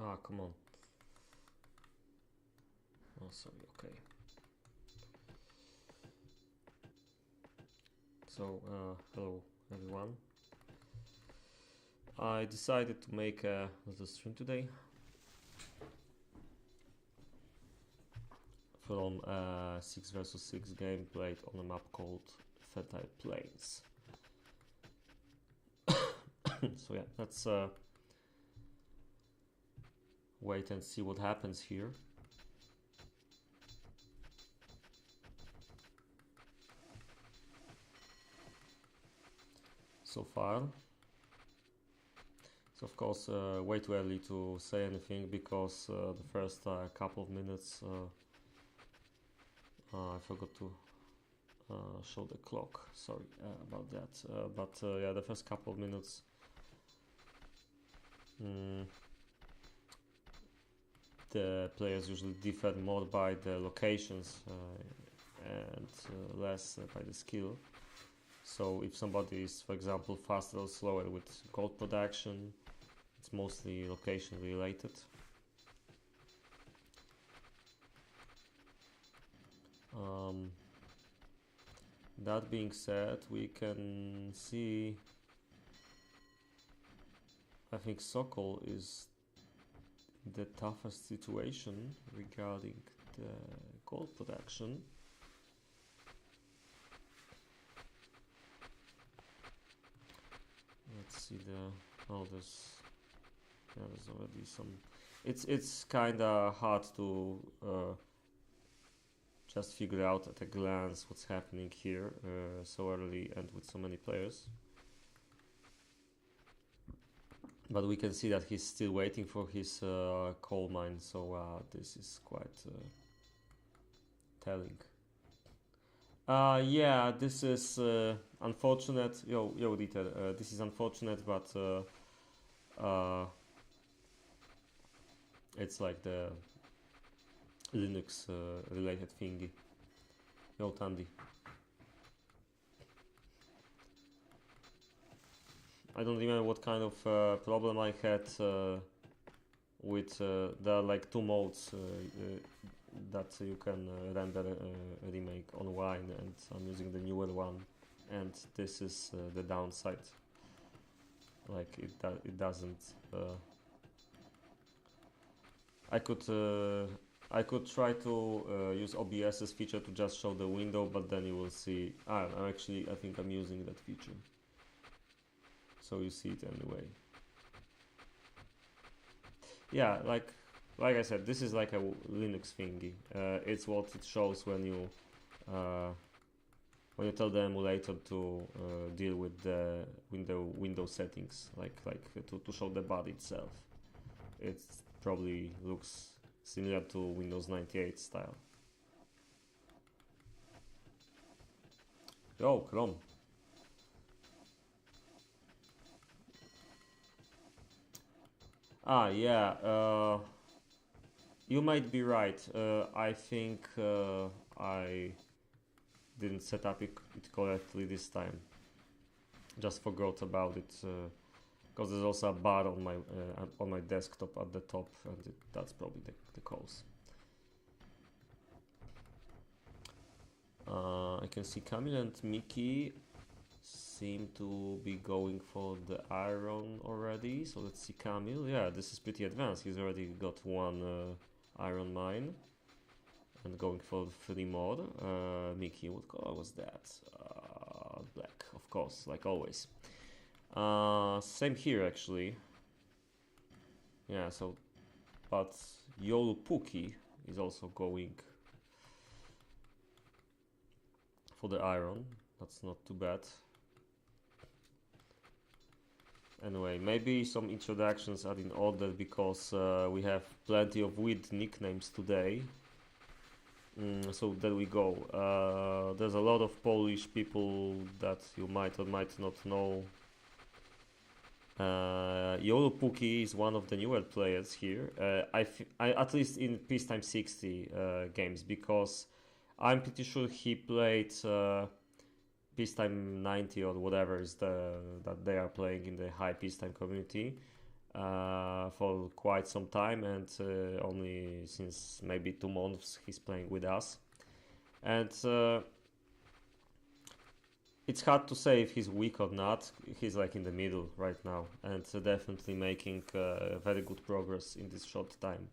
Ah, come on. Oh, sorry, okay. So, hello everyone. I decided to make a little stream today from a 6 vs 6 game played on a map called Fertile Plains. So yeah, let's wait and see what happens here. So far. So of course way too early to say anything because the first couple of minutes I forgot to show the clock, sorry about that, but yeah, the first couple of minutes the players usually differ more by the locations and less by the skill. So if somebody is, for example, faster or slower with gold production, it's mostly location related. That being said, we can see, I think Sokol is the toughest situation regarding the gold production. Let's see there's already some. It's kind of hard to just figure out at a glance what's happening here so early and with so many players. But we can see that he's still waiting for his coal mine, so this is quite telling. Yeah, this is unfortunate. Yo, Dieter, this is unfortunate, but it's like the Linux related thingy. Yo, Tandy. I don't remember what kind of problem I had with there are like two modes that you can render a remake online, and I'm using the newer one, and this is the downside. Like it doesn't. I could try to use OBS's feature to just show the window, but then you will see. I think I'm using that feature, so you see it anyway. Yeah, like I said, this is like a Linux thingy. It's what it shows when you tell the emulator to deal with the window settings, like to show the body itself. It probably looks similar to Windows 98 style. Yo, Chrome. Ah, yeah. You might be right. I think I didn't set up it correctly this time. Just forgot about it because there's also a bar on my desktop at the top, and that's probably the cause. I can see Camille and Mickey seem to be going for the iron already. So let's see Camille. Yeah, this is pretty advanced. He's already got one iron mine and going for 3 more. Mickey, what color was that? Black, of course, like always. Same here actually. Yeah, so but Yolupuki is also going for the iron. That's not too bad. Anyway, maybe some introductions are in order because we have plenty of weird nicknames today. So there we go. There's a lot of Polish people that you might or might not know. Yolupuki is one of the newer players here. I at least in Peacetime 60 games, because I'm pretty sure he played Peacetime 90 or whatever is that they are playing in the high Peacetime community. for quite some time, and only since maybe 2 months he's playing with us. And it's hard to say if he's weak or not. He's like in the middle right now, and definitely making very good progress in this short time.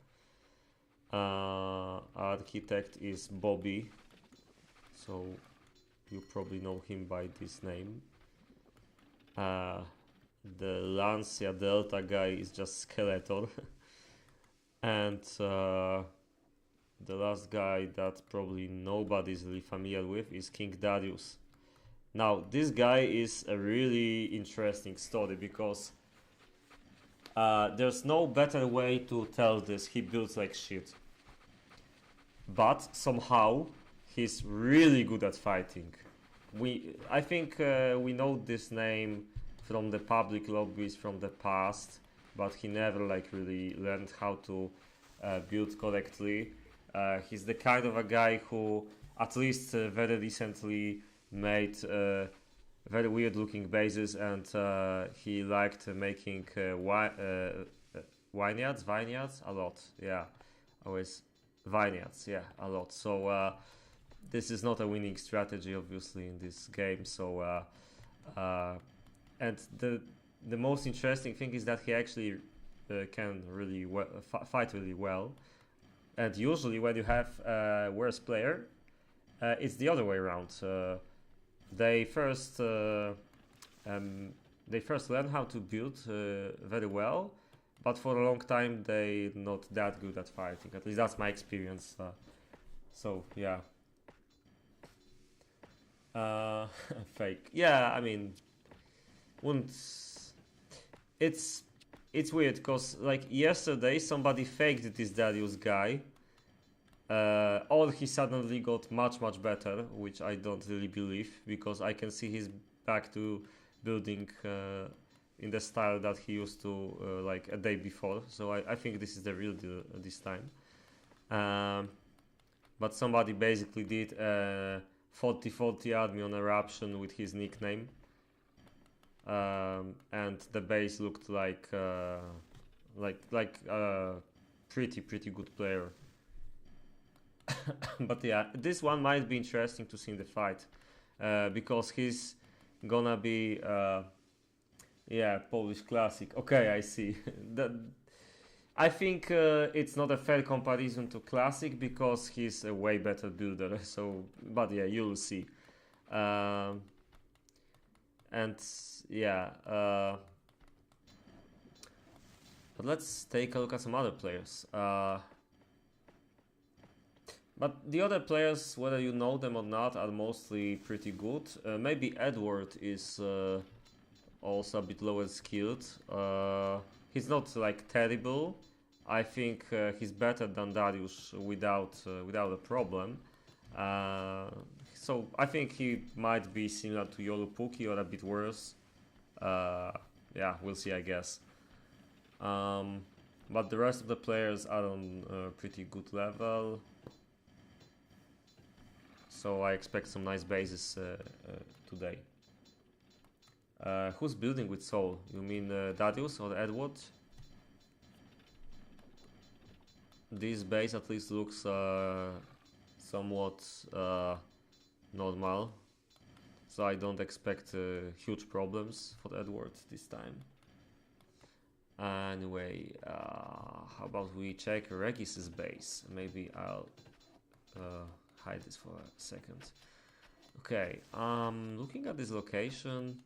Architect is Bobby, so you probably know him by this name. The Lancia Delta guy is just Skeletor. And the last guy that probably nobody's really familiar with is King Darius. Now, this guy is a really interesting story because there's no better way to tell this. He builds like shit. But somehow, he's really good at fighting. I think we know this name from the public lobbies from the past, but he never like really learned how to build correctly. He's the kind of a guy who, at least very recently, made very weird looking bases, and he liked making vineyards a lot. Yeah, always vineyards. Yeah, a lot. So this is not a winning strategy, obviously, in this game. So and the most interesting thing is that he actually can really fight really well. And usually, when you have a worse player, it's the other way around. They first learn how to build very well, but for a long time they're not that good at fighting. At least that's my experience. So yeah, fake. Yeah, I mean, wouldn't. It's weird because like yesterday somebody faked this Darius guy. Or he suddenly got much better, which I don't really believe, because I can see he's back to building in the style that he used to like a day before. So I think this is the real deal this time. But somebody basically did a 40-40 army on Eruption with his nickname, and the base looked like a pretty good player. But yeah, this one might be interesting to see in the fight, because he's gonna be yeah, Polish classic. Okay, I see. I think it's not a fair comparison to classic because he's a way better builder. So, but yeah, you'll see. And yeah, but let's take a look at some other players. But the other players, whether you know them or not, are mostly pretty good. Maybe Edward is also a bit lower skilled. He's not like terrible. I think he's better than Darius without a problem. So I think he might be similar to Yolupuki or a bit worse. Yeah, we'll see, I guess. But the rest of the players are on a pretty good level. So I expect some nice bases today. Who's building with Soul? You mean Darius or Edward? This base at least looks somewhat normal. So I don't expect huge problems for Edward this time. Anyway, how about we check Regis's base? Maybe I'll hide this for a second. Okay, looking at this location,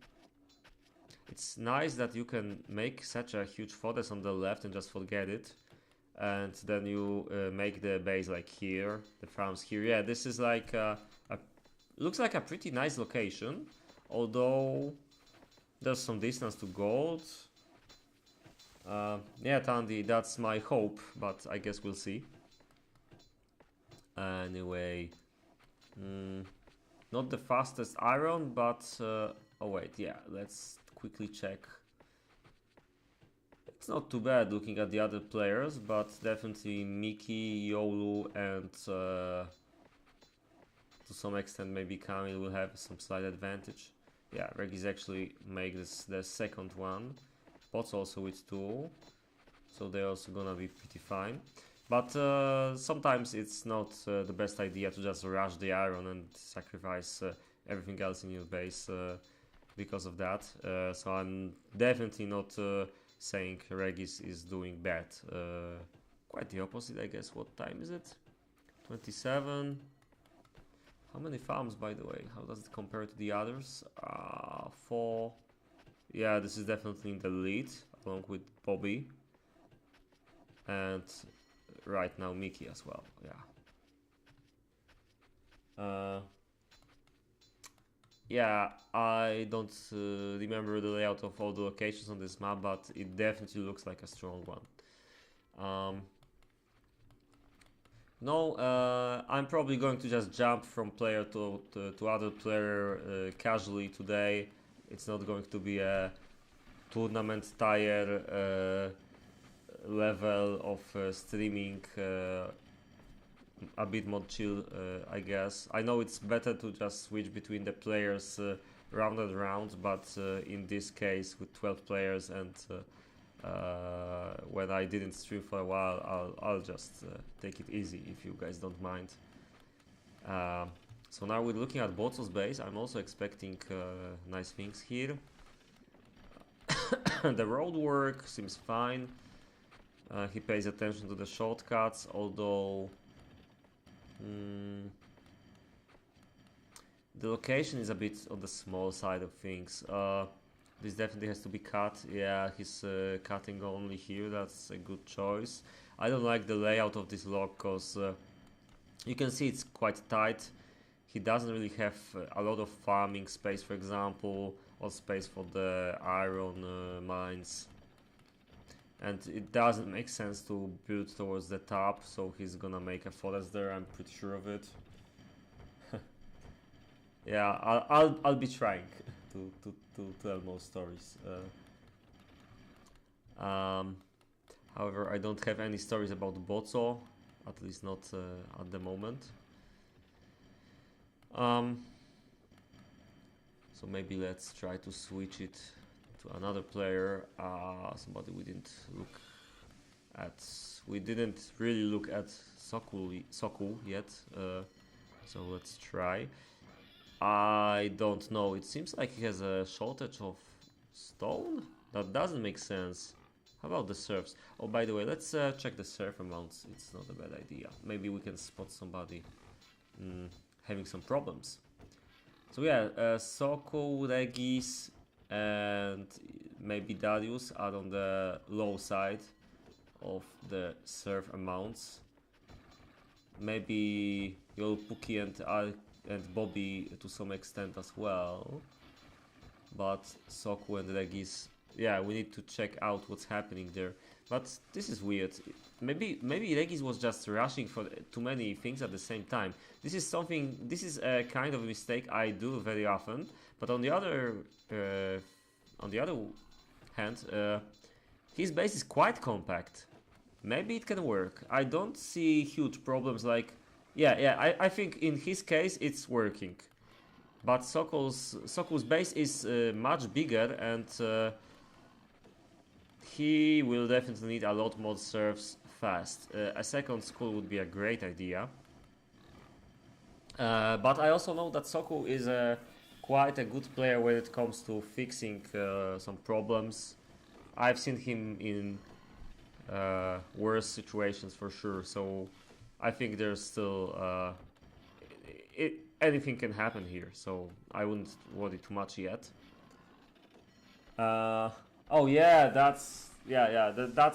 it's nice that you can make such a huge fortress on the left and just forget it, and then you make the base like here, the farms here. Yeah, this is like looks like a pretty nice location, although there's some distance to gold. Yeah, Tandy, that's my hope, but I guess we'll see. Anyway, not the fastest iron, but oh wait, yeah, let's quickly check. It's not too bad looking at the other players, but definitely Miki, Yolu, and to some extent maybe Kamil will have some slight advantage. Yeah, Regis actually makes the second one. bots also with 2, so they're also gonna be pretty fine. But sometimes it's not the best idea to just rush the iron and sacrifice everything else in your base because of that. So I'm definitely not saying Regis is doing bad. Quite the opposite, I guess. What time is it? 27. How many farms, by the way? How does it compare to the others? 4. Yeah, this is definitely in the lead, along with Bobby. And right now Mickey as well, yeah. Yeah, I don't remember the layout of all the locations on this map, but it definitely looks like a strong one. No, I'm probably going to just jump from player to other player casually today. It's not going to be a tournament tier level of streaming, a bit more chill, I guess. I know it's better to just switch between the players round and round, but in this case with 12 players and when I didn't stream for a while, I'll just take it easy if you guys don't mind. So now we're looking at Botso's base. I'm also expecting nice things here. The road work seems fine. He pays attention to the shortcuts, although the location is a bit on the small side of things. This definitely has to be cut. Yeah, he's cutting only here. That's a good choice. I don't like the layout of this log because you can see it's quite tight. He doesn't really have a lot of farming space, for example, or space for the iron mines. And it doesn't make sense to build towards the top, so he's gonna make a forest there. I'm pretty sure of it. Yeah, I'll be trying to tell more stories. However, I don't have any stories about Botso, at least not at the moment. So maybe let's try to switch it to another player, somebody we didn't look at. We didn't really look at Soku yet, so let's try. I don't know, it seems like he has a shortage of stone? That doesn't make sense. How about the serfs? Oh, by the way, let's check the serf amounts. It's not a bad idea. Maybe we can spot somebody having some problems. So yeah, Soku, Regis and maybe Darius are on the low side of the serf amounts. Maybe Yolpuki and Bobby to some extent as well. But Soku and Regis, yeah, we need to check out what's happening there. But this is weird. Maybe Regis was just rushing for too many things at the same time. This is a kind of a mistake I do very often. But on the other hand, his base is quite compact. Maybe it can work. I don't see huge problems like... Yeah, I think in his case it's working. But Soku's base is much bigger and he will definitely need a lot more serfs fast. A second school would be a great idea. But I also know that Soku is quite a good player when it comes to fixing some problems. I've seen him in worse situations for sure, so I think there's still anything can happen here, so I wouldn't worry too much yet. Oh yeah, that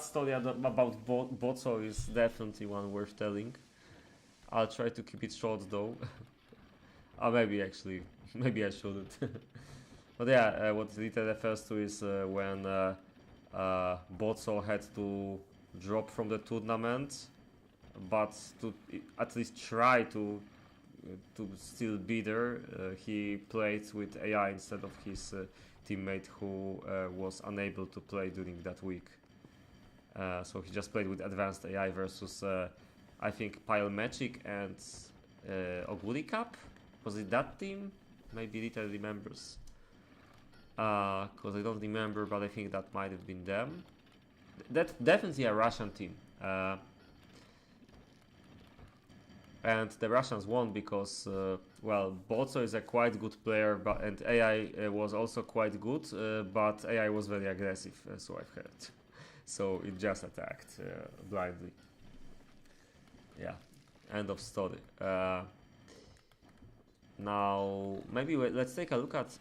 story about Botso is definitely one worth telling. I'll try to keep it short though. Maybe I shouldn't. But yeah, what Rita refers to is when Botso had to drop from the tournament, but to at least try to still be there, he played with AI instead of his teammate who was unable to play during that week. So he just played with advanced AI versus I think Pile Magic and Oguri Cup. Was it that team? Maybe Rita remembers. Because I don't remember, but I think that might have been them. That's definitely a Russian team. And the Russians won because, well, Bozo is a quite good player, and AI was also quite good, but AI was very aggressive, so I've heard. So it just attacked blindly. Yeah, end of story. Now, maybe let's take a look at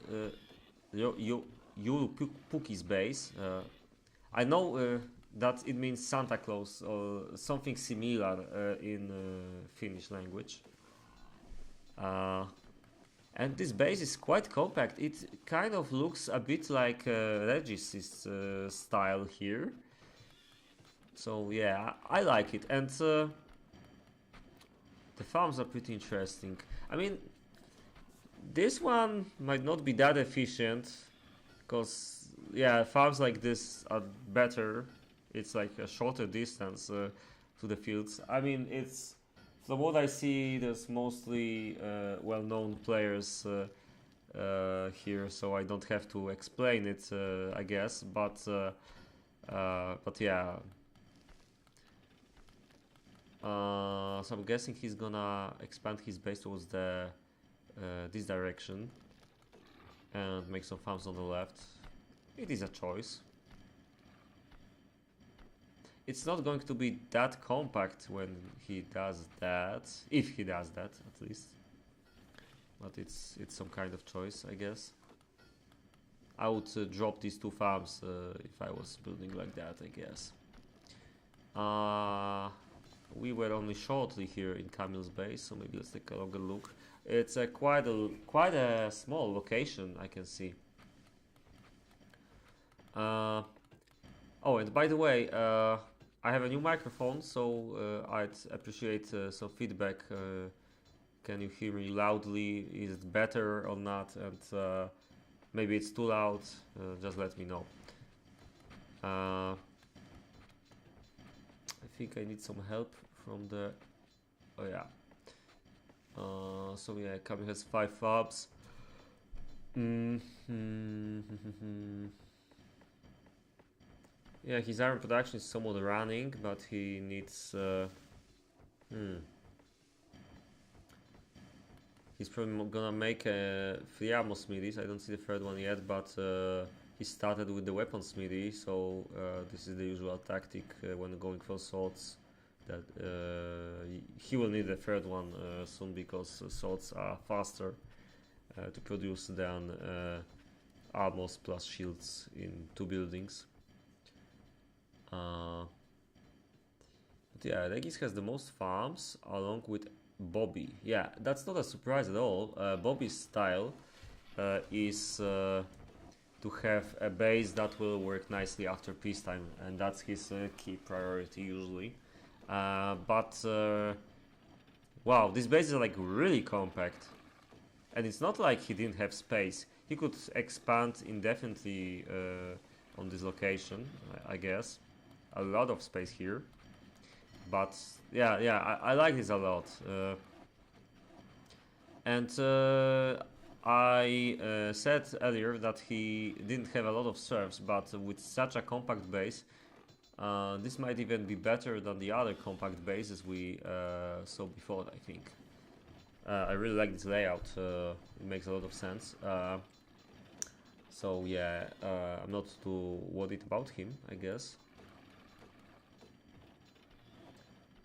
Yuru Puki's base. I know that it means Santa Claus or something similar in Finnish language. And this base is quite compact. It kind of looks a bit like Regis's style here. So yeah, I like it. And the farms are pretty interesting. I mean, this one might not be that efficient because yeah, farms like this are better. It's like a shorter distance to the fields. I mean, it's from what I see, there's mostly well-known players here, so I don't have to explain it, I guess. But yeah. So I'm guessing he's gonna expand his base towards the this direction and make some farms on the left. It is a choice. It's not going to be that compact when he does that, if he does that at least. But it's some kind of choice, I guess. I would drop these two farms if I was building like that, I guess. We were only shortly here in Camille's base, so maybe let's take a longer look. It's quite a small location, I can see. Oh, and by the way, I have a new microphone, so I'd appreciate some feedback. Can you hear me loudly? Is it better or not? And maybe it's too loud. Just let me know. I think I need some help from the. Oh yeah. So yeah, Kami has 5 fobs. Yeah, his iron production is somewhat running, but he needs. He's probably gonna make 3 ammo smithies. I don't see the 3rd one yet, but he started with the weapon smithy, so this is the usual tactic when going for swords. That he will need the 3rd one soon because swords are faster to produce than armors plus shields in 2 buildings. But yeah, Regis has the most farms along with Bobby. Yeah, that's not a surprise at all. Bobby's style is to have a base that will work nicely after peacetime, and that's his key priority usually. But wow, this base is like really compact, and it's not like he didn't have space. He could expand indefinitely on this location, I guess. A lot of space here, but yeah, I like this a lot. And I said earlier that he didn't have a lot of serfs, but with such a compact base, this might even be better than the other compact bases we saw before, I think. I really like this layout, it makes a lot of sense. So yeah, I'm not too worried about him, I guess.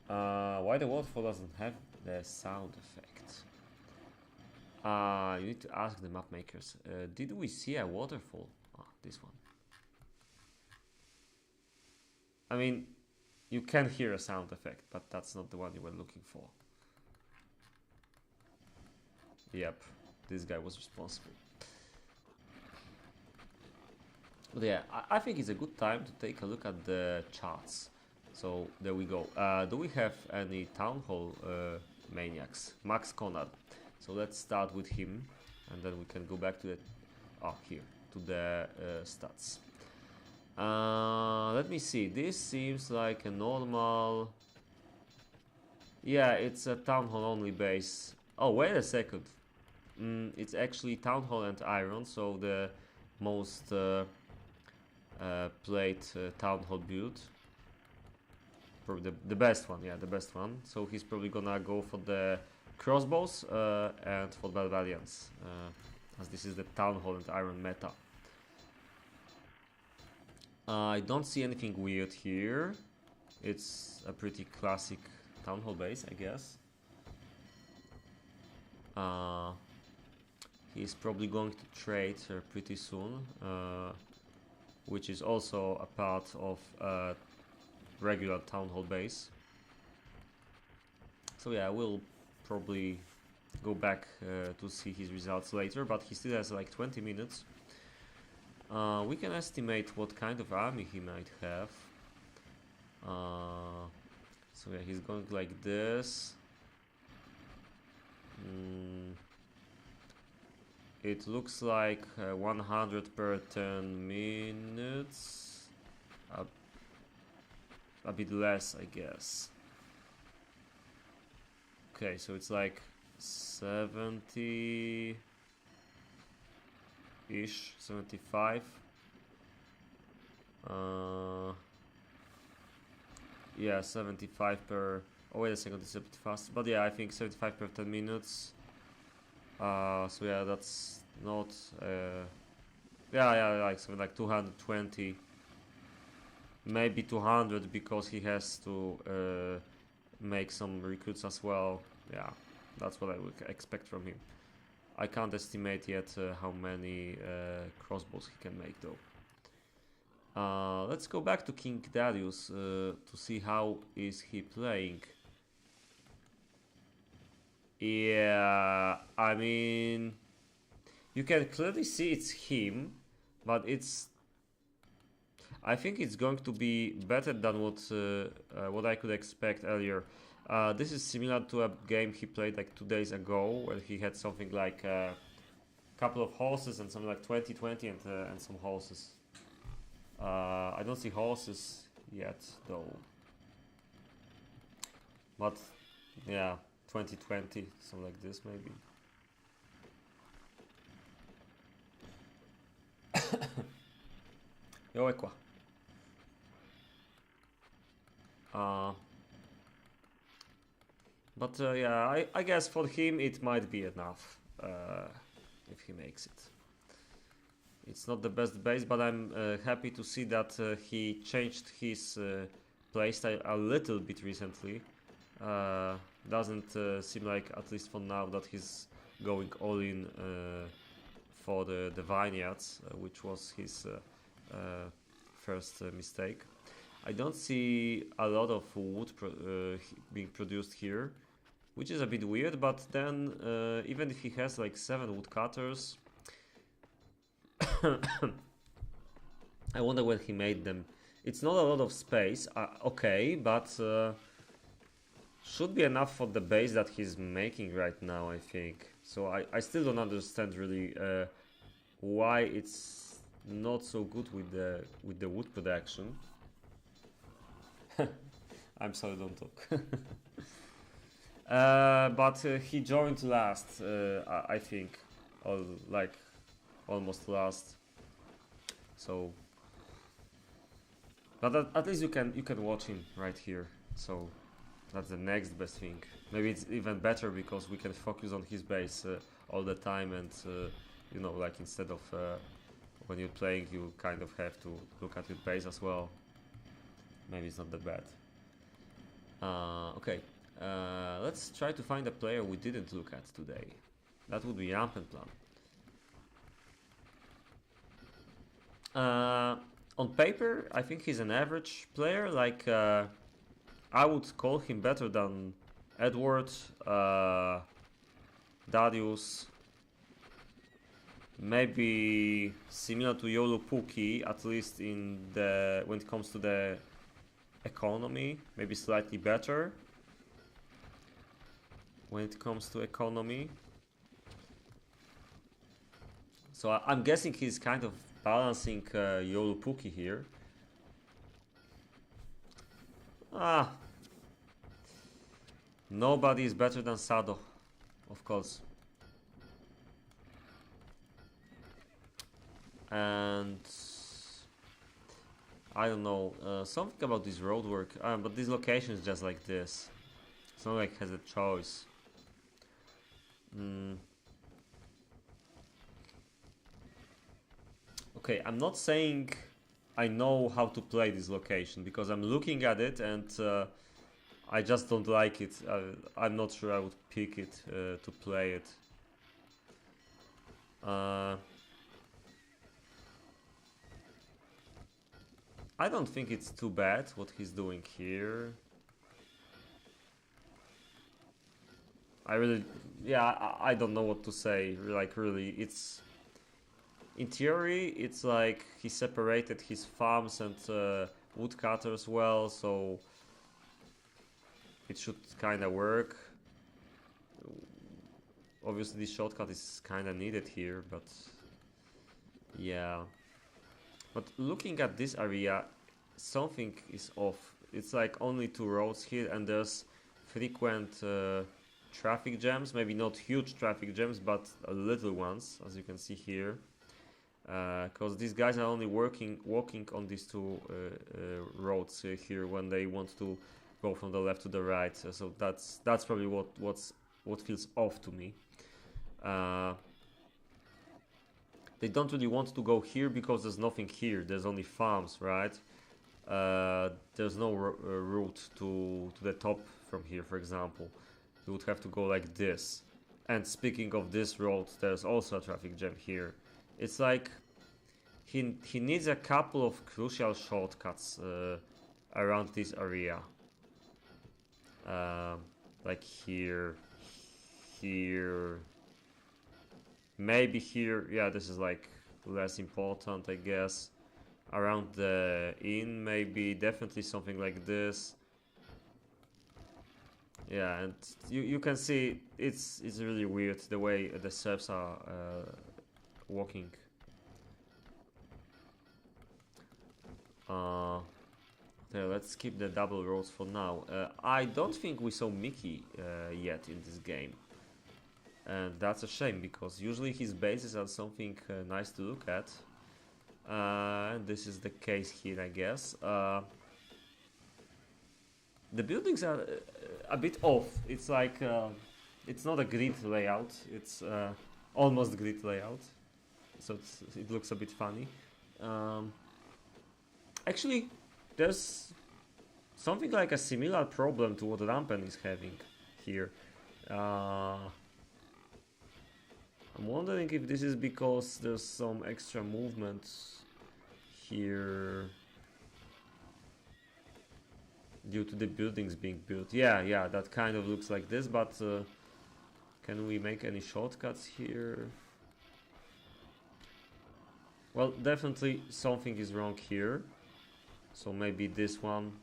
Why the waterfall doesn't have the sound effect? You need to ask the map makers. Did we see a waterfall? Ah, this one. I mean, you can hear a sound effect, but that's not the one you were looking for. Yep, this guy was responsible. But yeah, I think it's a good time to take a look at the charts. So there we go. Do we have any town hall maniacs? Max Conrad. So let's start with him, and then we can go back to the here to the stats. Let me see. This seems like a normal. Yeah, it's a town hall only base. Oh, wait a second. It's actually town hall and iron. So the most played Town Hall build. Probably the best one, yeah, the best one. So he's probably gonna go for the crossbows and for Barbarians, as this is the Town Hall and Iron meta. I don't see anything weird here. It's a pretty classic Town Hall base, I guess. He's probably going to trade pretty soon, which is also a part of regular Town Hall base. So yeah, we'll probably go back to see his results later, but he still has like 20 minutes. We can estimate what kind of army he might have. So yeah, he's going like this. It looks like 100 per 10 minutes. A bit less, I guess. Okay, so it's like 70-ish, 75. Yeah, 75 per... Oh, wait a second, it's a bit fast. But yeah, I think 75 per 10 minutes. So yeah, that's not... yeah, like something like 220. Maybe 200 because he has to make some recruits as well. Yeah, that's what I would expect from him. I can't estimate yet how many crossbows he can make though. Let's go back to King Darius to see how is he playing. Yeah, I mean, you can clearly see it's him, but it's... I think it's going to be better than what I could expect earlier. This is similar to a game he played like 2 days ago, where he had something like a couple of horses and something like 20-20 and some horses. I don't see horses yet though. But yeah, 20-20, something like this maybe. Yo, quoi. But yeah, I guess for him it might be enough if he makes it. It's not the best base, but I'm happy to see that he changed his playstyle a little bit recently. Doesn't seem like, at least for now, that he's going all in for the vineyards, which was his first mistake. I don't see a lot of wood being produced here, which is a bit weird, but then even if he has like 7 woodcutters, I wonder when he made them. It's not a lot of space, okay, but should be enough for the base that he's making right now, I think. So I still don't understand really why it's not so good with the wood production. I'm sorry, don't talk. But he joined last, I think, almost last. So, but at least you can watch him right here. So that's the next best thing. Maybe it's even better because we can focus on his base all the time, and you know, like instead of when you're playing, you kind of have to look at your base as well. Maybe it's not that bad. Okay, let's try to find a player we didn't look at today. That would be Rampenplan. On paper, I think he's an average player. Like, I would call him better than Edward, Darius. Maybe similar to Yolupuki, at least in when it comes to the economy. Maybe slightly better when it comes to economy. So I'm guessing he's kind of balancing Yolupuki here. Nobody is better than Sado, of course. And I don't know, something about this road work, but this location is just like this. It's not like it has a choice. Okay, I'm not saying I know how to play this location, because I'm looking at it and I just don't like it. I'm not sure I would pick it to play it. I don't think it's too bad what he's doing here. I really, yeah, I don't know what to say. Like, really, it's in theory, it's like he separated his farms and woodcutters well, so it should kind of work. Obviously, this shortcut is kind of needed here, but yeah. But looking at this area, something is off. It's like only two roads here, and there's frequent traffic jams. Maybe not huge traffic jams, but little ones, as you can see here. Because these guys are only walking on these two roads here when they want to go from the left to the right. So that's probably what feels off to me. They don't really want to go here because there's nothing here. There's only farms, right? There's no route to the top from here, for example. You would have to go like this. And speaking of this road, there's also a traffic jam here. It's like he needs a couple of crucial shortcuts around this area. Like here, maybe here. Yeah, this is like less important, I guess. Around the inn, maybe, definitely something like this. Yeah, and you can see it's really weird the way the serfs are walking. Okay, let's skip the double roads for now. I don't think we saw Mickey yet in this game. And that's a shame, because usually his bases are something nice to look at. And this is the case here, I guess. The buildings are a bit off. It's like, it's not a grid layout, it's almost grid layout. So it looks a bit funny. Actually, there's something like a similar problem to what Rampen is having here. I'm wondering if this is because there's some extra movement here due to the buildings being built. Yeah, that kind of looks like this, but can we make any shortcuts here? Well, definitely something is wrong here. So maybe this one,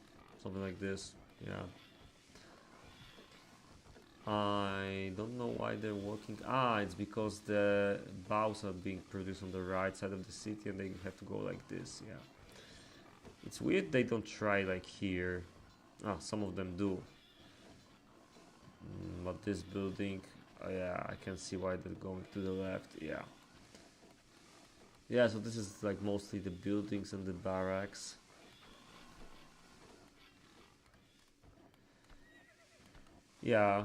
something like this, yeah. I don't know why they're working. It's because the bows are being produced on the right side of the city and they have to go like this, yeah. It's weird they don't try like here. Some of them do. But this building, yeah, I can see why they're going to the left, yeah. Yeah, so this is like mostly the buildings and the barracks. Yeah,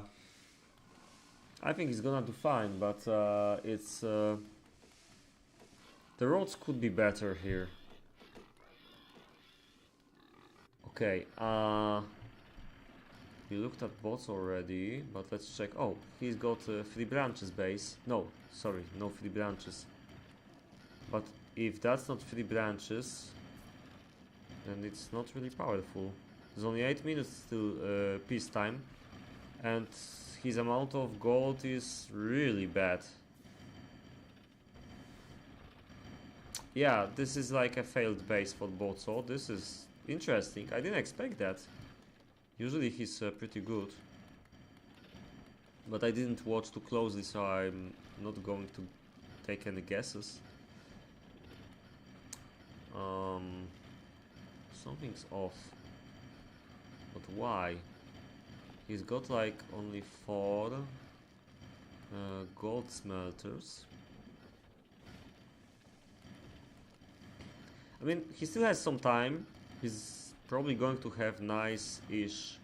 I think he's gonna do fine, but it's the roads could be better here. Okay, we looked at bots already, but let's check. Oh, he's got 3 branches base. No, sorry, no 3 branches. But if that's not 3 branches, then it's not really powerful. There's only 8 minutes till peacetime. And his amount of gold is really bad. Yeah, this is like a failed base for both, so this is interesting. I didn't expect that. Usually he's pretty good. But I didn't watch too closely, so I'm not going to take any guesses. Something's off. But why? He's got like only 4 gold smelters. I mean, he still has some time. He's probably going to have nice-ish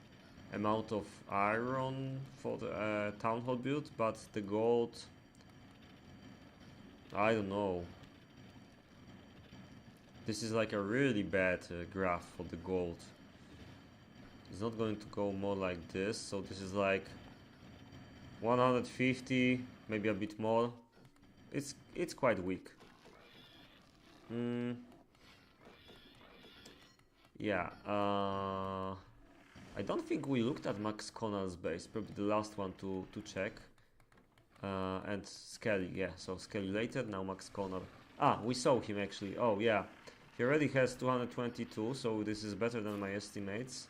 amount of iron for the town hall build, but the gold, I don't know. This is like a really bad graph for the gold. It's not going to go more like this, so this is like 150, maybe a bit more. It's quite weak. Yeah, I don't think we looked at Max Connell's base, probably the last one to check. And Skelly, yeah, so Skelly later, now Max Connell. Ah, we saw him actually, oh yeah. He already has 222, so this is better than my estimates.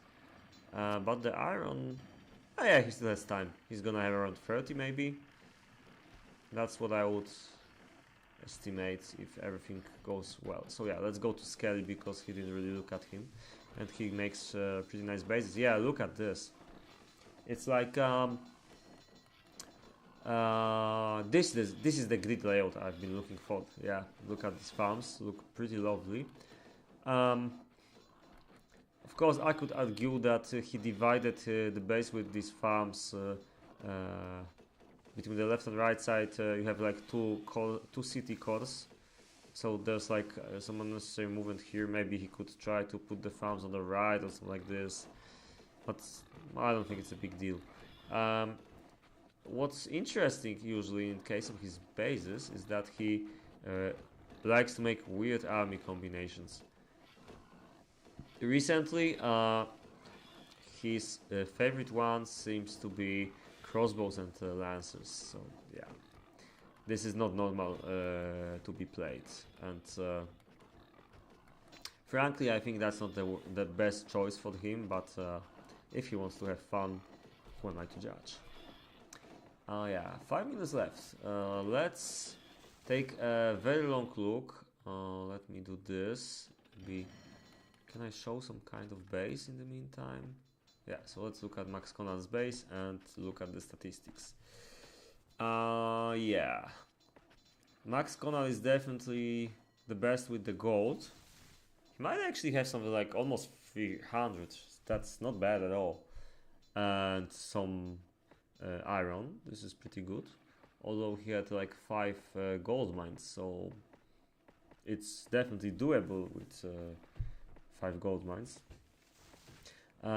But the iron, oh yeah, he still has time. He's gonna have around 30 maybe. That's what I would estimate if everything goes well. So yeah, let's go to Skelly because he didn't really look at him. And he makes pretty nice bases. Yeah, look at this. It's like this is the grid layout I've been looking for. Yeah, look at these farms, look pretty lovely. Of course, I could argue that he divided the base with these farms between the left and right side. You have like two city cores, so there's like some unnecessary movement here. Maybe he could try to put the farms on the right or something like this, but I don't think it's a big deal. What's interesting usually in case of his bases is that he likes to make weird army combinations. Recently, his favorite one seems to be crossbows and lancers. So yeah, this is not normal to be played, and frankly, I think that's not the best choice for him. But if he wants to have fun, who am I to judge? Yeah, 5 minutes left. Let's take a very long look. Let me do this. Can I show some kind of base in the meantime? Yeah, so let's look at Max Connell's base and look at the statistics. Yeah. Max Connell is definitely the best with the gold. He might actually have something like almost 300. That's not bad at all. And some iron. This is pretty good. Although he had like 5 gold mines, so it's definitely doable with 5 gold mines.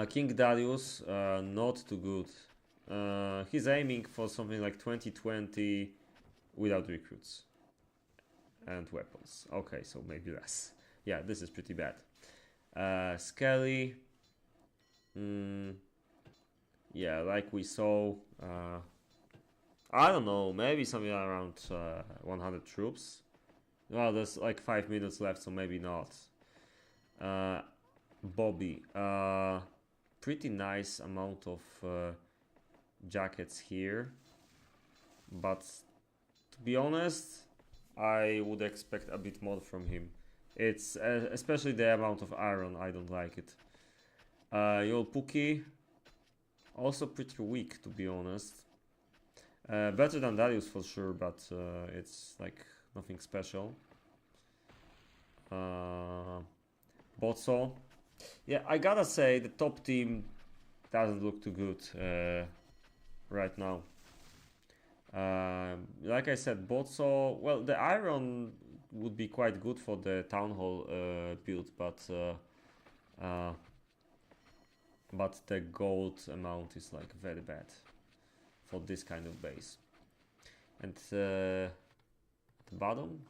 King Darius, not too good. He's aiming for something like 2020 without recruits and weapons. Okay, so maybe less. Yeah, this is pretty bad. Skelly. Yeah, like we saw. I don't know, maybe something around 100 troops. Well, there's like 5 minutes left, so maybe not. Bobby, pretty nice amount of jackets here, but to be honest, I would expect a bit more from him. It's especially the amount of iron, I don't like it. Yolpuki, also pretty weak, to be honest. Better than Darius for sure, but it's like nothing special. Botso. Yeah, I gotta say the top team doesn't look too good right now. Like I said, Botso. Well, the iron would be quite good for the town hall build, but the gold amount is like very bad for this kind of base. And at the bottom,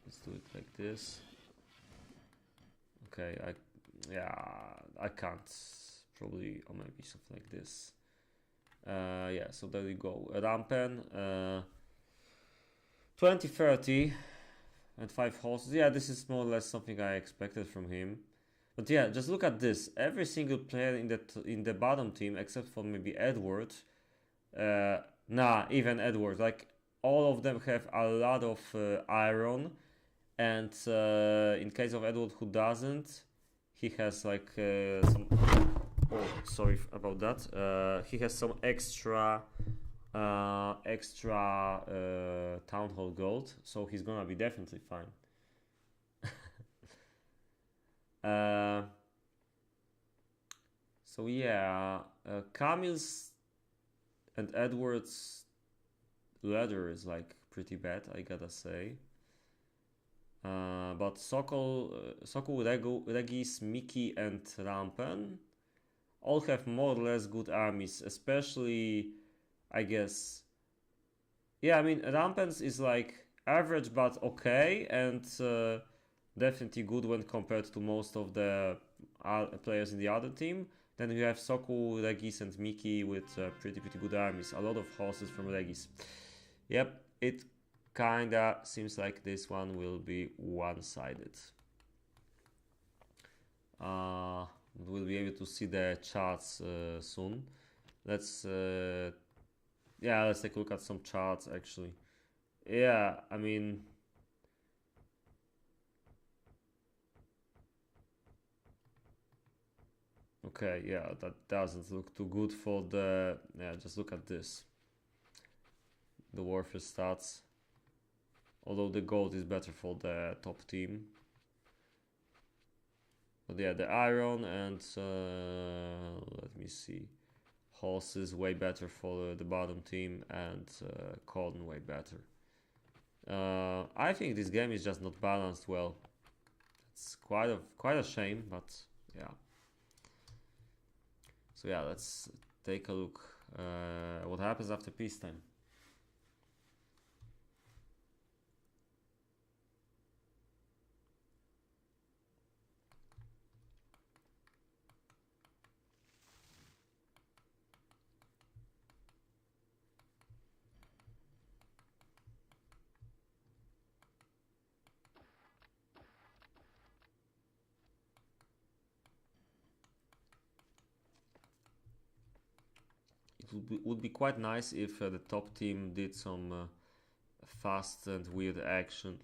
let's do it like this. Okay, I can't probably, or maybe something like this. Yeah, so there we go. Rampen, 2030 and 5 horses. Yeah, this is more or less something I expected from him. But yeah, just look at this. Every single player in the bottom team, except for maybe Edward, even Edward, like all of them have a lot of iron, and in case of Edward who doesn't, he has like some. Oh, sorry about that. He has some extra extra Town Hall gold, so he's gonna be definitely fine. So yeah, Camille's and Edward's ladder is like pretty bad, I gotta say. But Sokol, Regis, Mickey, and Rampen all have more or less good armies, especially, I guess. Yeah, I mean, Rampen's is like average but okay, and definitely good when compared to most of the players in the other team. Then you have Soku, Regis, and Mickey with pretty good armies. A lot of horses from Regis. Yep, it kinda seems like this one will be one-sided. We'll be able to see the charts soon. Let's yeah, let's take a look at some charts actually. Yeah, I mean, okay, yeah, that doesn't look too good for the. Yeah, just look at this. The warfare stats. Although the gold is better for the top team. But yeah, the iron and let me see. Horses way better for the bottom team, and corn way better. I think this game is just not balanced well. It's quite a shame, but yeah. So yeah, let's take a look. What happens after peacetime? It would be quite nice if the top team did some fast and weird action,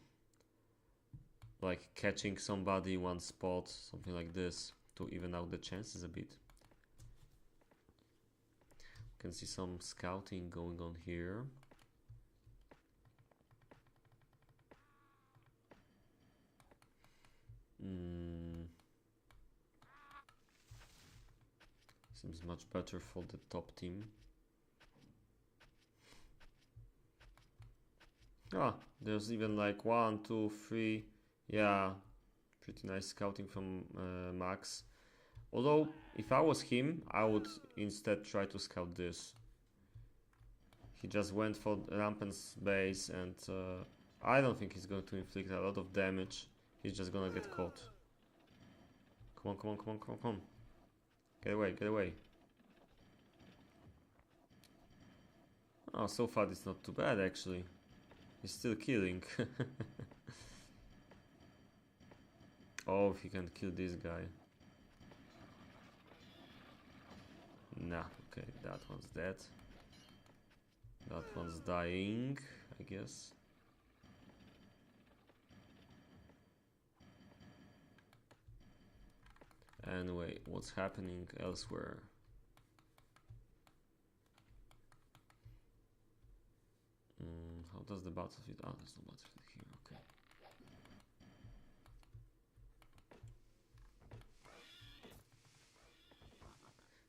like catching somebody in one spot, something like this, to even out the chances a bit. You can see some scouting going on here. Seems much better for the top team. Ah, there's even like 1, 2, 3. Yeah, pretty nice scouting from Max. Although, if I was him, I would instead try to scout this. He just went for Rampen's base, and I don't think he's going to inflict a lot of damage. He's just gonna get caught. Come on, come on, come on, come on, come on. Get away, get away. Oh, so far it's not too bad actually. He's still killing. Oh, if he can kill this guy. Nah, okay, that one's dead. That one's dying, I guess. Anyway, what's happening elsewhere? How does the battlefield... Oh, there's no battlefield here, okay.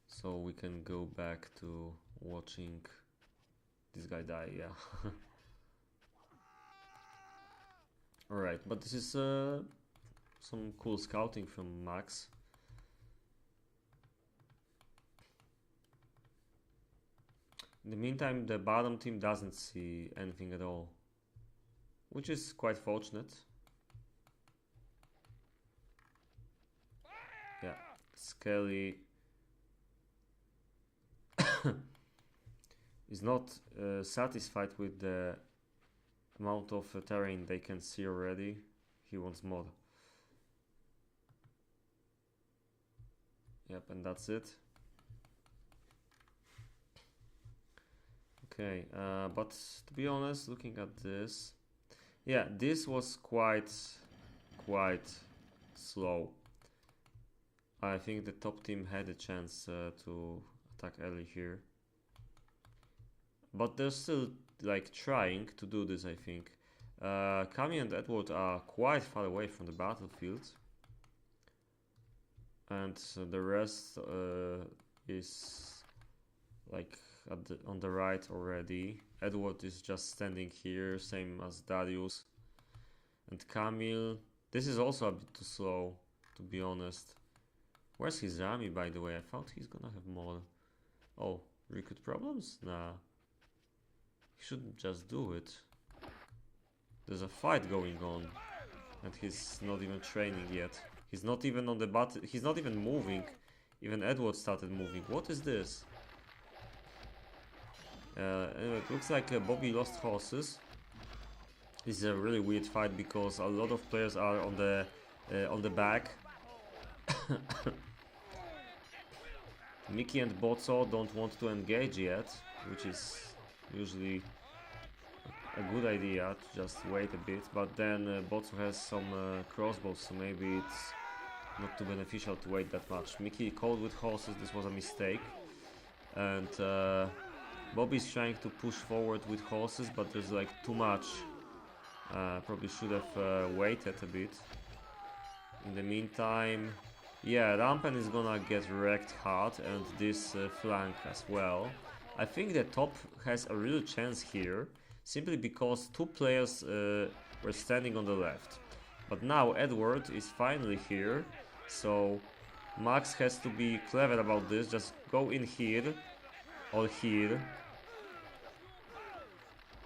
So we can go back to watching this guy die, yeah. Alright, but this is some cool scouting from Max. In the meantime, the bottom team doesn't see anything at all, which is quite fortunate. Yeah, Skelly is not satisfied with the amount of terrain they can see already. He wants more. Yep, and that's it. Okay, but to be honest, looking at this, yeah, this was quite slow. I think the top team had a chance to attack early here, but they're still like trying to do this, I think. Camille and Edward are quite far away from the battlefield, and the rest is like on the right already. Edward is just standing here, same as Darius. And Camille, this is also a bit too slow, to be honest. Where's his army, by the way? I thought he's gonna have more. Oh, recruit problems? Nah. He shouldn't just do it. There's a fight going on, and he's not even training yet. He's not even on the battle. He's not even moving. Even Edward started moving. What is this? Anyway, it looks like Bobby lost horses. This is a really weird fight because a lot of players are on the back. Mickey and Bozzo don't want to engage yet, which is usually a good idea to just wait a bit. But then Bozzo has some crossbows, so maybe it's not too beneficial to wait that much. Mickey called with horses. This was a mistake, and Bobby's trying to push forward with horses, but there's like too much. Probably should have waited a bit. In the meantime, yeah, Rampen is gonna get wrecked hard, and this flank as well. I think the top has a real chance here, simply because two players were standing on the left. But now Edward is finally here, so Max has to be clever about this. Just go in here or here.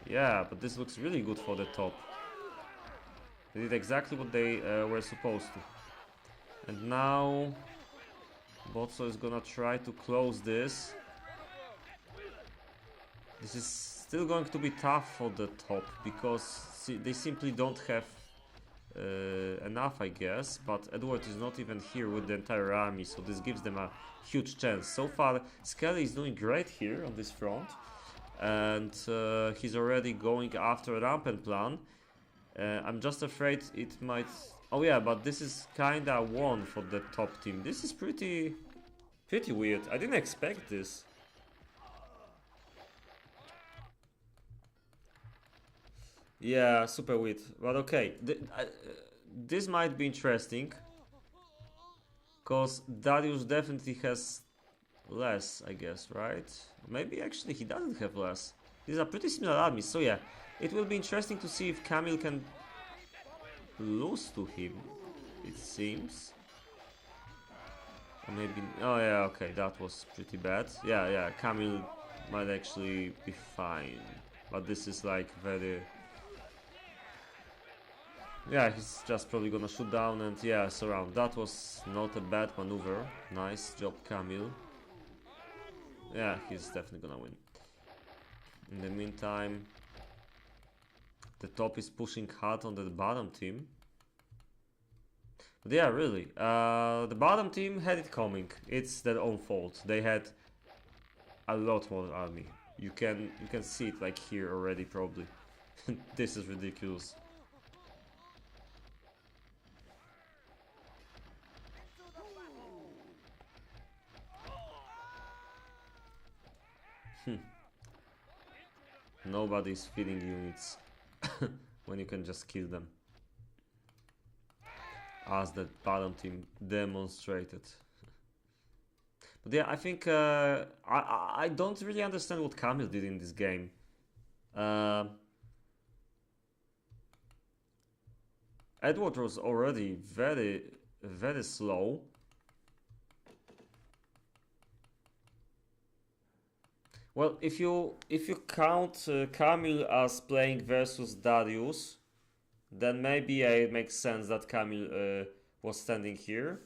Yeah, but this looks really good for the top. They did exactly what they were supposed to. And now Bozzo is gonna try to close this. This is still going to be tough for the top because they simply don't have enough, I guess. But Edward is not even here with the entire army, so this gives them a huge chance. So far, Skelly is doing great here on this front, and he's already going after a rampant plan. I'm just afraid it might... Oh yeah, but this is kinda won for the top team. This is pretty weird. I didn't expect this. Yeah, super weird. But okay, this might be interesting, cause Darius definitely has less, I guess, right? Maybe actually he doesn't have less. These are pretty similar armies, so yeah. It will be interesting to see if Camille can lose to him, it seems. Or maybe... Oh yeah, okay, that was pretty bad. Yeah, Camille might actually be fine. But this is like very... Yeah, he's just probably gonna shoot down and yeah, surround. That was not a bad maneuver. Nice job, Camille. Yeah, he's definitely gonna win. In the meantime, the top is pushing hard on the bottom team. But yeah, really, the bottom team had it coming. It's their own fault. They had a lot more army. You can see it like here already, probably. This is ridiculous. Nobody's feeding units when you can just kill them, as the bottom team demonstrated. But yeah, I think I don't really understand what Camille did in this game. Edward was already very slow. Well, if you count Camille as playing versus Darius, then maybe it makes sense that Camille was standing here.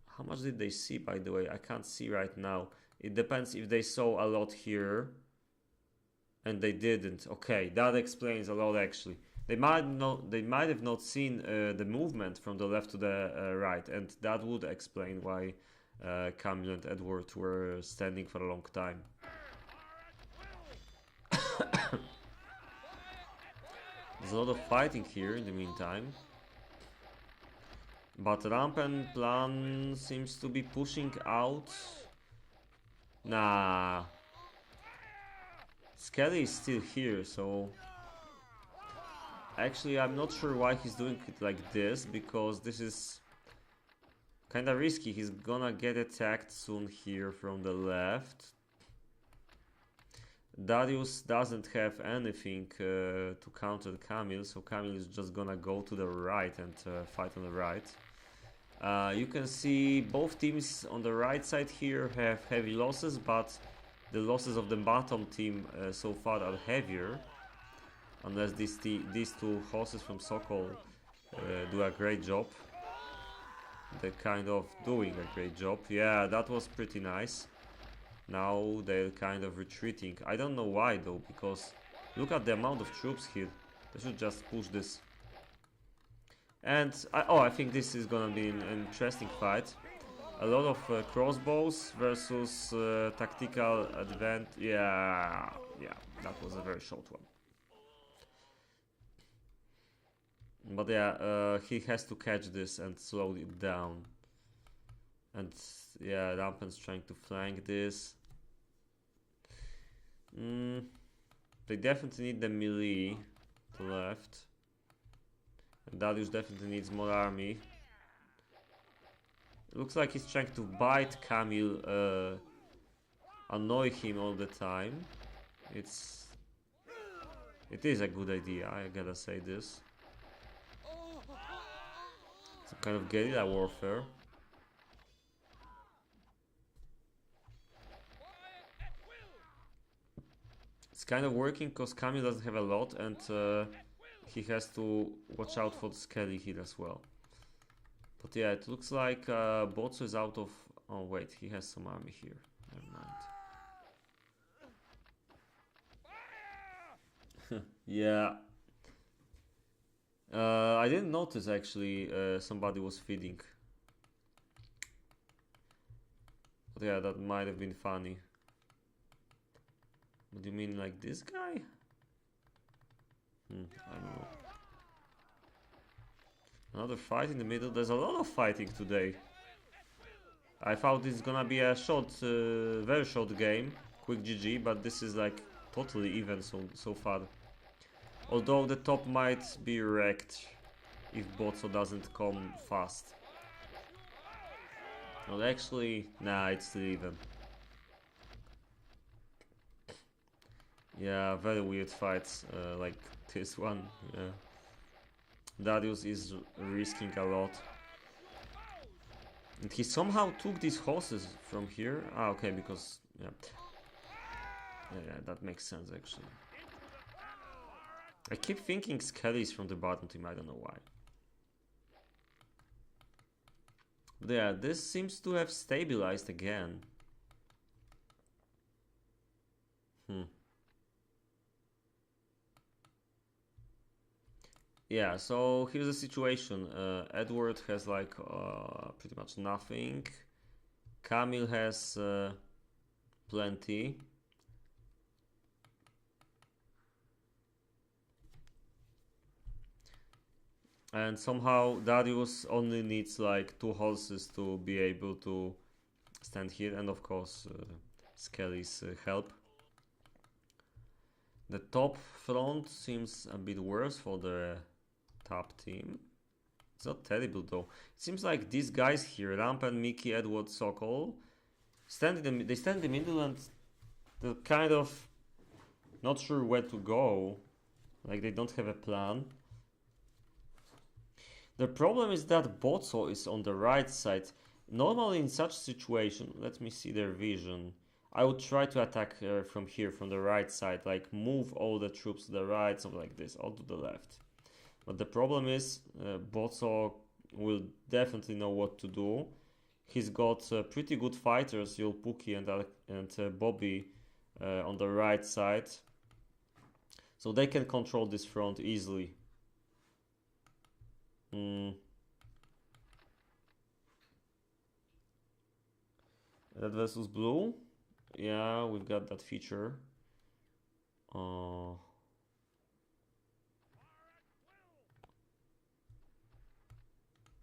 How much did they see, by the way? I can't see right now. It depends if they saw a lot here, and they didn't. Okay, that explains a lot actually. They might have not seen the movement from the left to the right, and that would explain why Camille and Edward were standing for a long time. There's a lot of fighting here in the meantime. But Rampen plan seems to be pushing out. Nah. Skelly is still here, so actually I'm not sure why he's doing it like this, because this is kinda risky. He's gonna get attacked soon here from the left. Darius doesn't have anything to counter Camille, so Camille is just gonna go to the right and fight on the right. You can see both teams on the right side here have heavy losses, but the losses of the bottom team so far are heavier. Unless these two horses from Sokol do a great job. They're kind of doing a great job. Yeah, that was pretty nice. Now they're kind of retreating. I don't know why though, because look at the amount of troops here. They should just push this. And I think this is gonna be an interesting fight. A lot of crossbows versus tactical advent. Yeah, that was a very short one. But yeah, he has to catch this and slow it down. And yeah, Rampen's trying to flank this. They definitely need the melee to left. And Darius definitely needs more army. It looks like he's trying to bite Camille, annoy him all the time. It is a good idea, I gotta say this. Some kind of guerrilla warfare. It's kind of working because Camille doesn't have a lot, and he has to watch out for the Skelly here as well. But yeah, it looks like Botso is out of... Oh wait, he has some army here. Never mind. Yeah. I didn't notice actually somebody was feeding. But yeah, that might have been funny. What do you mean, like this guy? I don't know. Another fight in the middle. There's a lot of fighting today. I thought it's gonna be a short, very short game. Quick GG, but this is like totally even so far. Although the top might be wrecked if Botso doesn't come fast. Well, actually, nah, it's still even. Yeah, very weird fights like this one. Yeah. Darius is risking a lot. And he somehow took these horses from here. Ah, okay, because... Yeah, that makes sense actually. I keep thinking Skelly is from the bottom team, I don't know why. But yeah, this seems to have stabilized again. Yeah, so here's the situation. Edward has like pretty much nothing. Camille has plenty. And somehow Darius only needs like 2 horses to be able to stand here, and of course Skelly's help. The top front seems a bit worse for the top team. It's not terrible though. It seems like these guys here, Rampen, Mickey, Edward, Sokol, they stand in the middle and they're kind of not sure where to go. Like they don't have a plan. The problem is that Botso is on the right side. Normally in such situation, let me see their vision. I would try to attack from here, from the right side, like move all the troops to the right, something like this, or to the left. But the problem is, Botso will definitely know what to do. He's got pretty good fighters, Yulpuki and Bobby on the right side. So they can control this front easily. Red versus blue. Yeah, we've got that feature.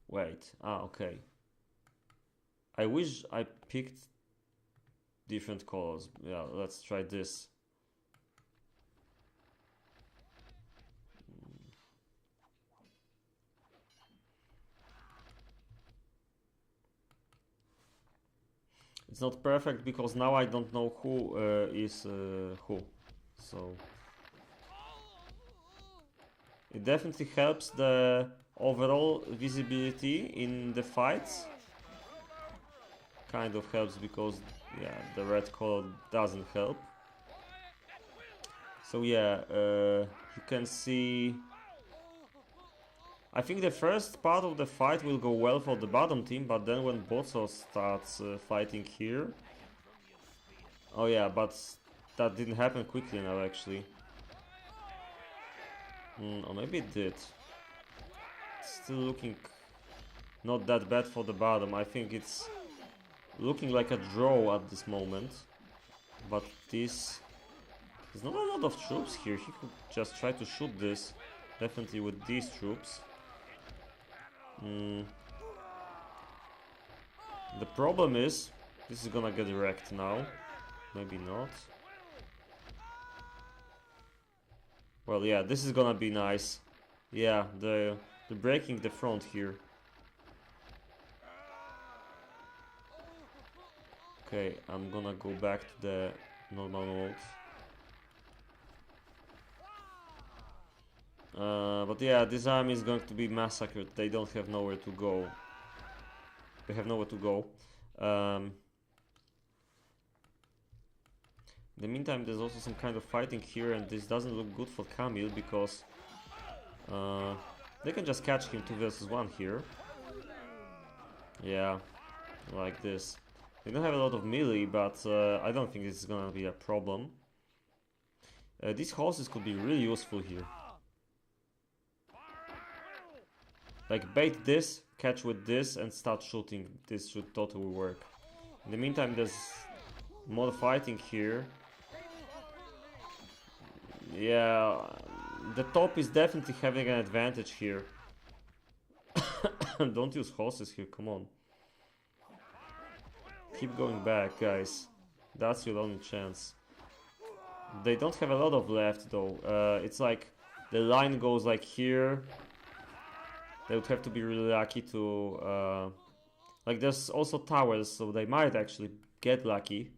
Wait. Okay. I wish I picked different colors. Yeah, let's try this. It's not perfect because now I don't know who is who. So it definitely helps the overall visibility in the fights. Kind of helps because, yeah, the red color doesn't help. So yeah, you can see. I think the first part of the fight will go well for the bottom team, but then when Bozo starts fighting here... Oh yeah, but that didn't happen quickly enough actually. Or maybe it did. Still looking not that bad for the bottom. I think it's looking like a draw at this moment. But this... There's not a lot of troops here. He could just try to shoot this. Definitely with these troops. The problem is, this is gonna get wrecked now. Maybe not. Well, yeah, this is gonna be nice. Yeah, they're breaking the front here. Okay, I'm gonna go back to the normal mode. But yeah, this army is going to be massacred. They don't have nowhere to go. They have nowhere to go. In the meantime, there's also some kind of fighting here, and this doesn't look good for Camille because they can just catch him 2 versus 1 here. Yeah, like this. They don't have a lot of melee, but I don't think this is gonna be a problem. These horses could be really useful here. Like, bait this, catch with this, and start shooting. This should totally work. In the meantime, there's more fighting here. Yeah, the top is definitely having an advantage here. Don't use horses here, come on. Keep going back, guys. That's your only chance. They don't have a lot of left, though. It's like the line goes like here. They would have to be really lucky to... like, there's also towers, so they might actually get lucky.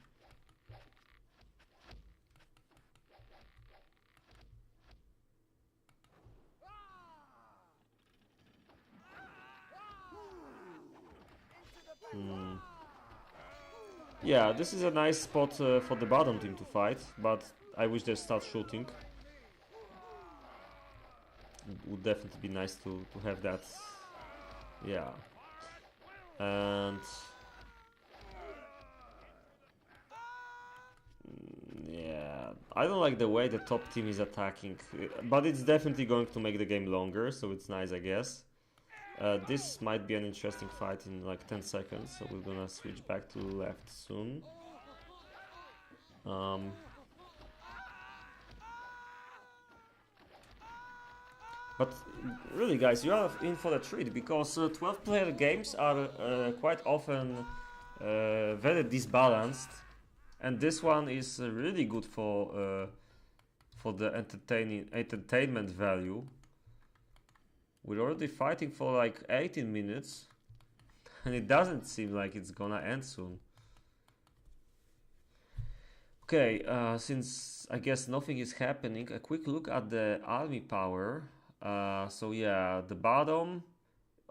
Yeah, this is a nice spot for the bottom team to fight, but I wish they start shooting. It would definitely be nice to have that. Yeah. And... yeah, I don't like the way the top team is attacking, but it's definitely going to make the game longer, so it's nice, I guess. This might be an interesting fight in like 10 seconds, so we're gonna switch back to left soon. But really, guys, you are in for a treat, because 12-player games are quite often very disbalanced, and this one is really good for the entertainment value. We're already fighting for like 18 minutes, and it doesn't seem like it's gonna end soon. Okay, since I guess nothing is happening, a quick look at the army power. So yeah, the bottom...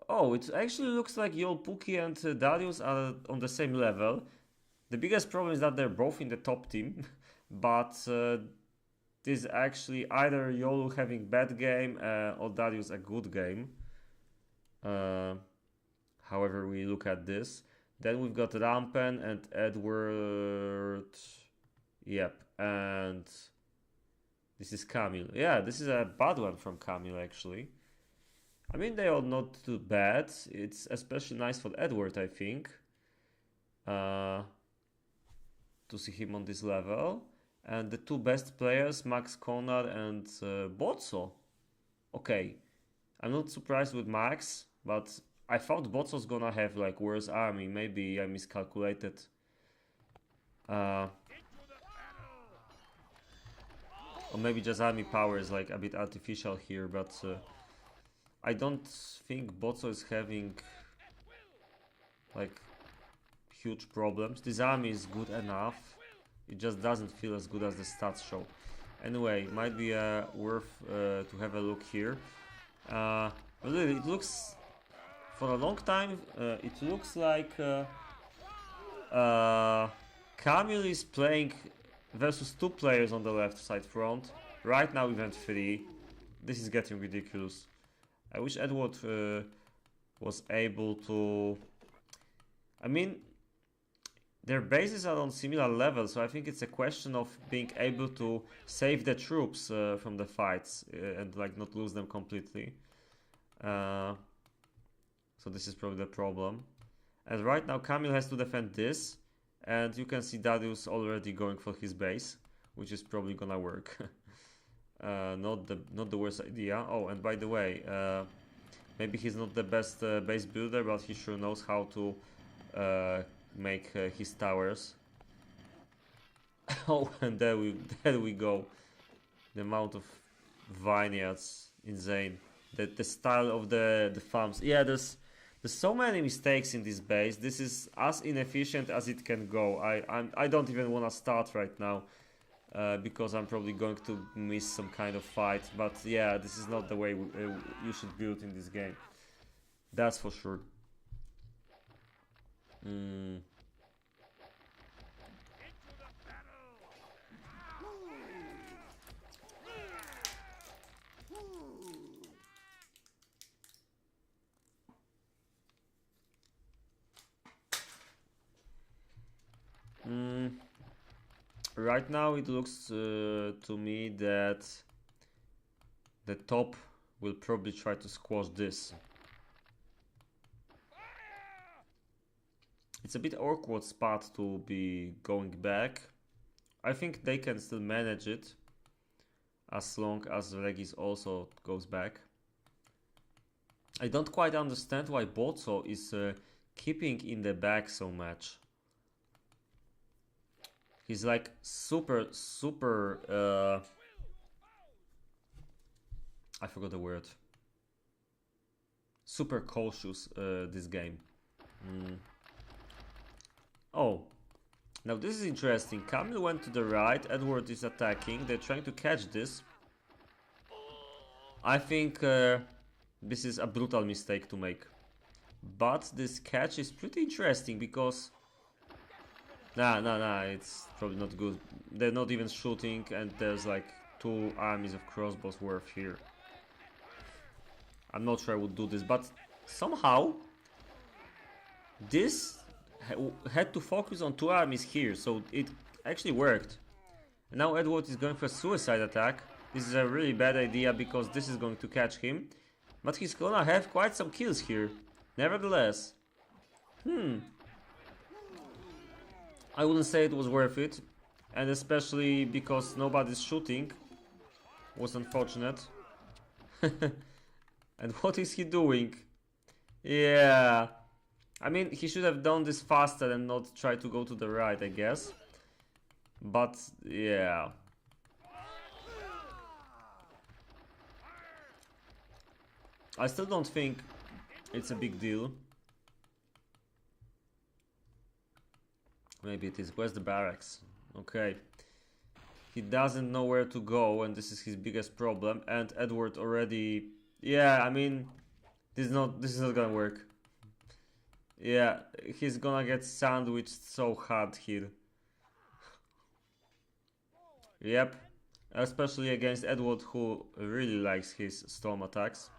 Oh, it actually looks like Yolpuki and Darius are on the same level. The biggest problem is that they're both in the top team, but this is actually either Yolu having bad game or Darius a good game. However we look at this. Then we've got Rampen and Edward. Yep, and this is Camille. Yeah, this is a bad one from Camille actually. I mean, they are not too bad. It's especially nice for Edward, I think, to see him on this level. And the two best players, Max Konrad and Bozo. Okay, I'm not surprised with Max, but I thought Bozo's gonna have like worse army. Maybe I miscalculated. Or maybe just army power is like a bit artificial here, but I don't think Bozo is having like huge problems. This army is good enough. It just doesn't feel as good as the stats show. Anyway, might be worth to have a look here. Really, it looks, for a long time, it looks like Camille is playing versus 2 players on the left side front. Right now, event 3. This is getting ridiculous. I wish Edward was able to... I mean, their bases are on similar levels, so I think it's a question of being able to save the troops from the fights and like not lose them completely. So this is probably the problem. And right now Camille has to defend this, and you can see Darius already going for his base, which is probably gonna work. Not the worst idea. Oh, and by the way, maybe he's not the best base builder, but he sure knows how to make his towers. Oh, and there we go. The amount of vineyards, insane. The style of the farms. Yeah, there's so many mistakes in this base. This is as inefficient as it can go. I don't even want to start right now because I'm probably going to miss some kind of fight. But yeah, this is not the way you should build in this game. That's for sure. Right now it looks to me that the top will probably try to squash this. It's a bit awkward spot to be going back. I think they can still manage it as long as Regis also goes back. I don't quite understand why Botso is keeping in the back so much. He's like super I forgot the word. Super cautious this game. Oh, now this is interesting. Camille went to the right, Edward is attacking, they're trying to catch this. I think this is a brutal mistake to make. But this catch is pretty interesting because... Nah, it's probably not good. They're not even shooting and there's like 2 armies of crossbows worth here. I'm not sure I would do this, but somehow this had to focus on 2 armies here, so it actually worked. And now Edward is going for a suicide attack. This is a really bad idea because this is going to catch him, but he's gonna have quite some kills here. Nevertheless, I wouldn't say it was worth it, and especially because nobody's shooting was unfortunate. And what is he doing? Yeah, I mean, he should have done this faster and not try to go to the right, I guess. But yeah, I still don't think it's a big deal. Maybe it is. Where's the barracks? Okay. He doesn't know where to go, and this is his biggest problem. And Edward already... Yeah, I mean, this is not gonna work. Yeah, he's gonna get sandwiched so hard here. Yep. Especially against Edward, who really likes his storm attacks.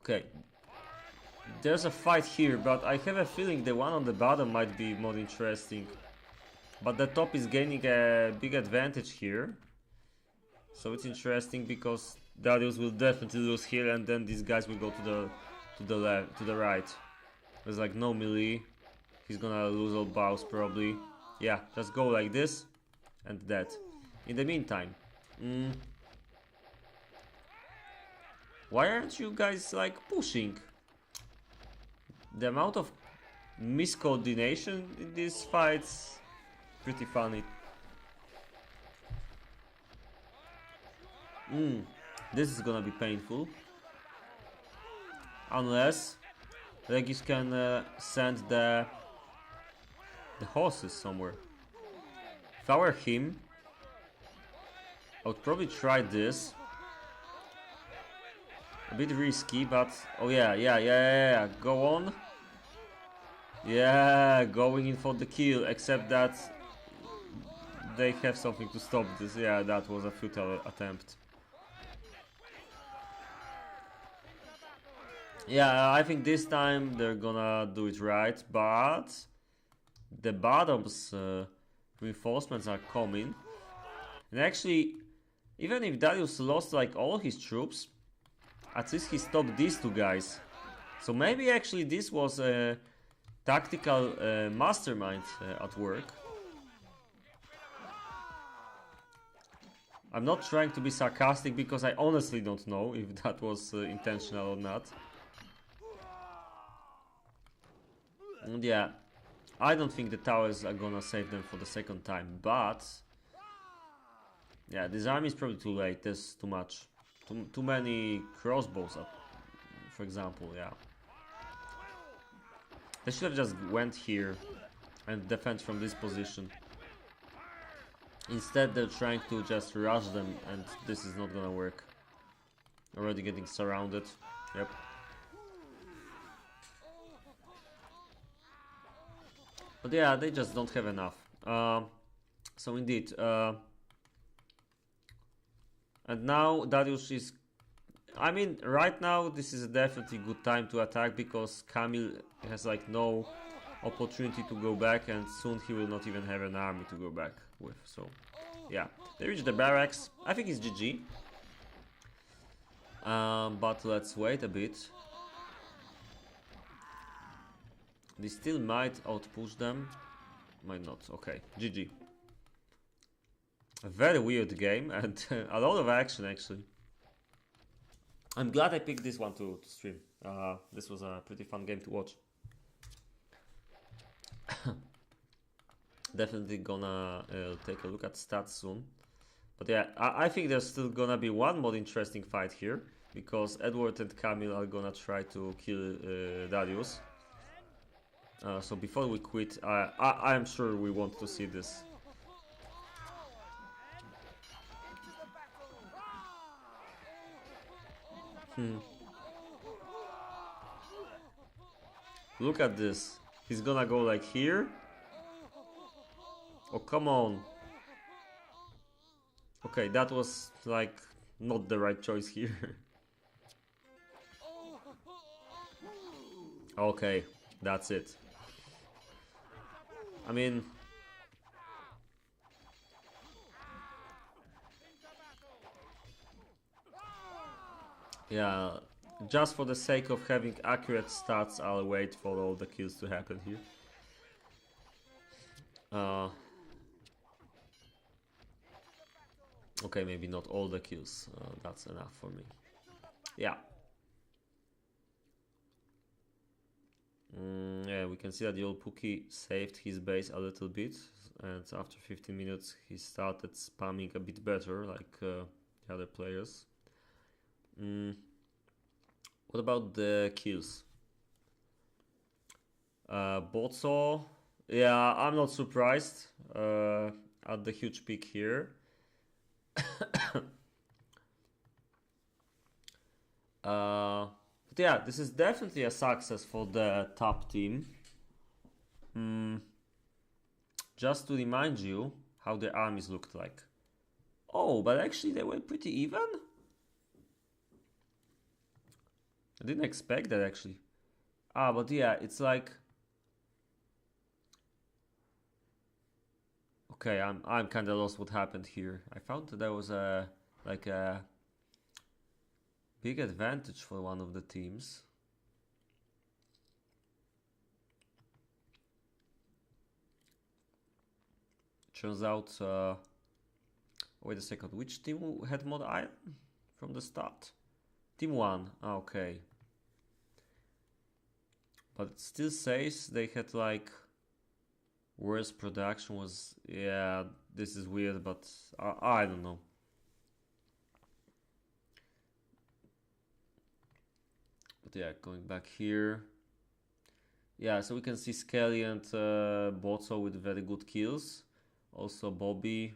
Okay. There's a fight here, but I have a feeling the one on the bottom might be more interesting. But the top is gaining a big advantage here. So it's interesting because Darius will definitely lose here, and then these guys will go to the left, to the right. There's like no melee. He's gonna lose all bows probably. Yeah, just go like this and that. In the meantime, why aren't you guys like pushing? The amount of miscoordination in these fights, pretty funny. This is gonna be painful. Unless Regis can send the horses somewhere. If I were him, I would probably try this. A bit risky, but oh yeah. Go on. Yeah, going in for the kill. Except that they have something to stop this. Yeah, that was a futile attempt. Yeah, I think this time they're gonna do it right, but the bottom's reinforcements are coming. And actually, even if Darius lost like all his troops, at least he stopped these two guys. So maybe actually this was a tactical mastermind at work. I'm not trying to be sarcastic because I honestly don't know if that was intentional or not. And yeah, I don't think the towers are gonna save them for the second time, but yeah, this army is probably too late. There's too much, too many crossbows, for example. Yeah, they should have just went here and defend from this position. Instead, they're trying to just rush them, and this is not gonna work. Already getting surrounded. Yep. But yeah, they just don't have enough. So indeed, and now Darius is. I mean, right now this is a definitely good time to attack because Kamil has like no opportunity to go back, and soon he will not even have an army to go back with. So yeah, they reach the barracks. I think it's GG. But let's wait a bit. They still might outpush them. Might not. Okay, GG. A very weird game and a lot of action actually. I'm glad I picked this one to stream. This was a pretty fun game to watch. Definitely gonna take a look at stats soon. But yeah, I think there's still gonna be one more interesting fight here because Edward and Kamil are gonna try to kill Darius. So before we quit, I'm sure we want to see this. Look at this. He's gonna go like here. Oh, come on. Okay, that was like not the right choice here. Okay, that's it. I mean, yeah, just for the sake of having accurate stats, I'll wait for all the kills to happen here. Okay, maybe not all the kills. That's enough for me. Yeah. Yeah, we can see that the old Pookie saved his base a little bit, and after 15 minutes he started spamming a bit better, like the other players. What about the kills? Botso, yeah, I'm not surprised at the huge peak here. But yeah, this is definitely a success for the top team. Just to remind you how the armies looked like. Oh, but actually they were pretty even. I didn't expect that actually. But yeah, it's like. Okay, I'm kind of lost what happened here. I found that there was a big advantage for one of the teams. Turns out, wait a second, which team had more iron from the start? Team 1, okay. But it still says they had like worse production was, yeah, this is weird, but I don't know. But yeah, going back here, Yeah, so we can see Skelly and Bozo with very good kills. Also Bobby,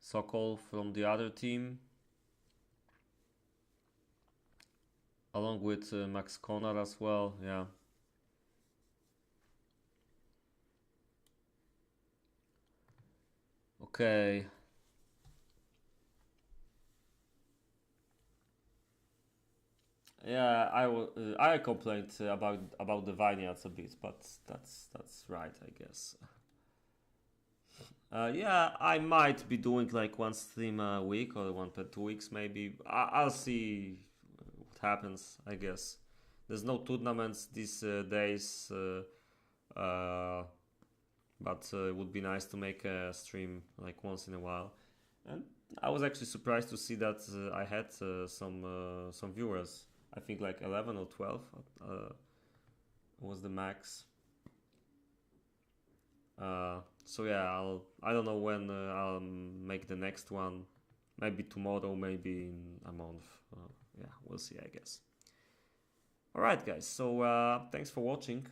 Sokol from the other team, along with Max Konar as well. Yeah. Okay. Yeah, I complained about the vineyards a bit, but that's right, I guess. Yeah, I might be doing like one stream a week or one per 2 weeks maybe. I'll see what happens. I guess there's no tournaments these days, but it would be nice to make a stream like once in a while. And I was actually surprised to see that I had some viewers. I think like 11 or 12 was the max. So yeah, I don't know when I'll make the next one. Maybe tomorrow, maybe in a month. Yeah, we'll see, I guess. All right, guys. So thanks for watching.